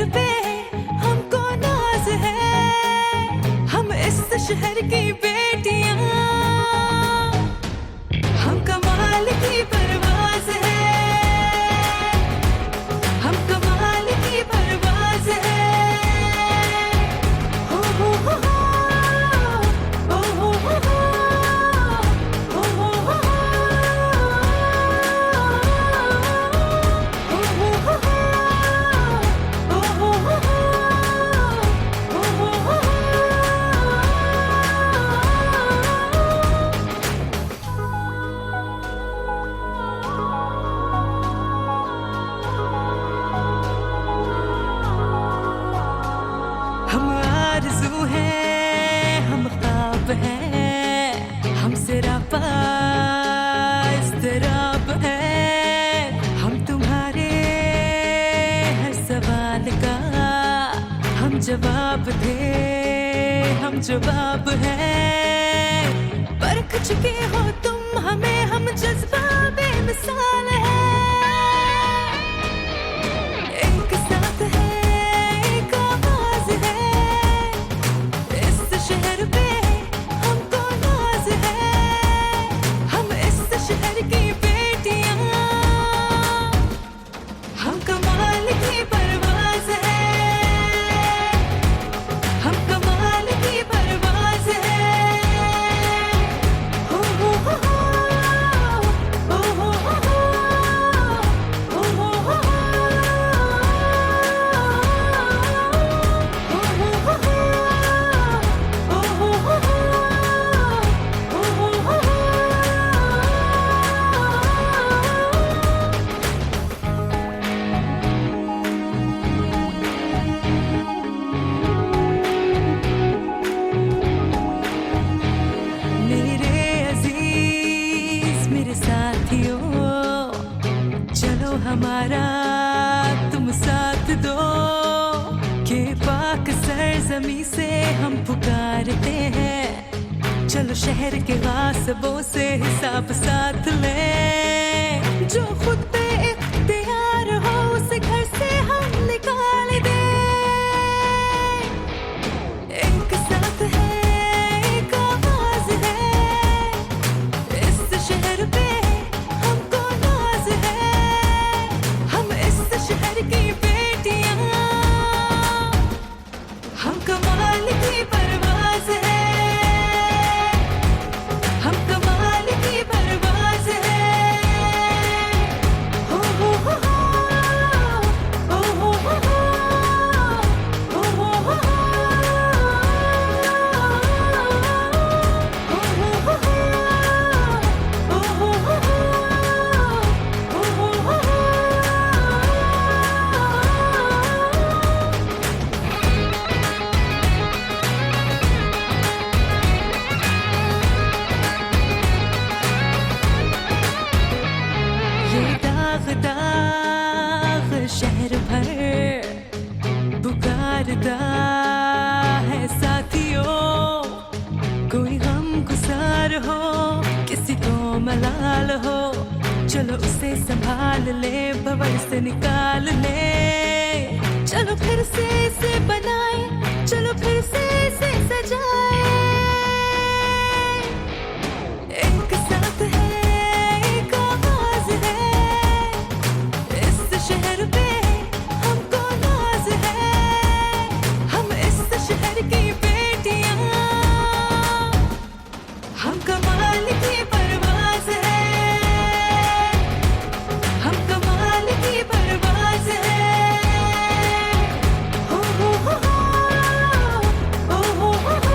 शहर पे हमको नाज है, हम इस शहर की बेटियां, हम कमाल की परवाज़ है, हम कमाल की परवाज़ है। हो हो हो हो हो हो हो हम आरज़ू हैं, हम ख्वाब हैं, हमसे रापा इज़्तिराब है, हम तुम्हारे हर सवाल का हम जवाब थे, हम जवाब हैं। परख चुके हो तुम हमें, हम जज्बा बेमिसाल है। एक साथ है, एक आवाज़ है, इस शहर पे हमको नाज है, हम इस शहर की बेटियां, हम कमाल की परवाज़ है, हम कमाल की परवाज़ है। हो हो हो हो हो हो हो हो मेरे अजीज मेरे साथियों, चलो हमारा तुम साथ दो, के पाक सरजमी से हम पुकारते हैं। चलो शहर के गासबों से हिसाब साथ लें, जो खुद पे इख्तियार हो उसे घर से हम निकाल दें। एक साथ है, एक आवाज़ है, इस शहर पे हमको नाज है, हम इस शहर की बेटियां, हम कमाल की परवाज़ है, हम कमाल की परवाज़ है। हो हो हो हो हो हो हो हो ये दाग दाग शहर भर पुकारता है साथियों, कोई गम गुसार हो, किसी को मलाल हो, चलो उसे संभाल ले, भंवर से निकाल ले। चलो फिर से इसे बनाए, चलो फिर से इसे सजाए। एक साथ है, एक आवाज़ है, इस शहर पे हमको नाज है, हम इस शहर की बेटियां, हम कमाल की परवाज़ है, हम कमाल की परवाज़ है। हो हो हो हो हो हो हो हो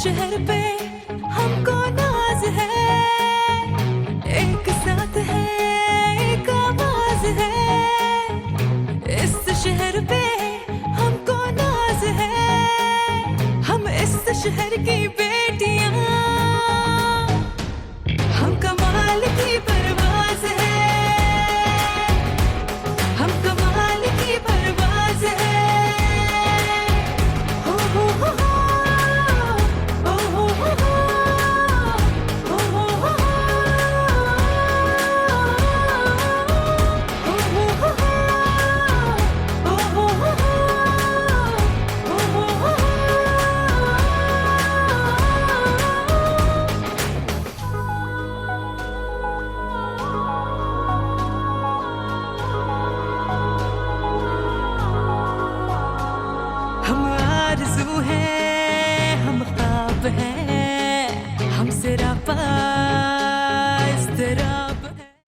शहर पे आरज़ू है, हम ख्वाब हैं, हम सिरा पा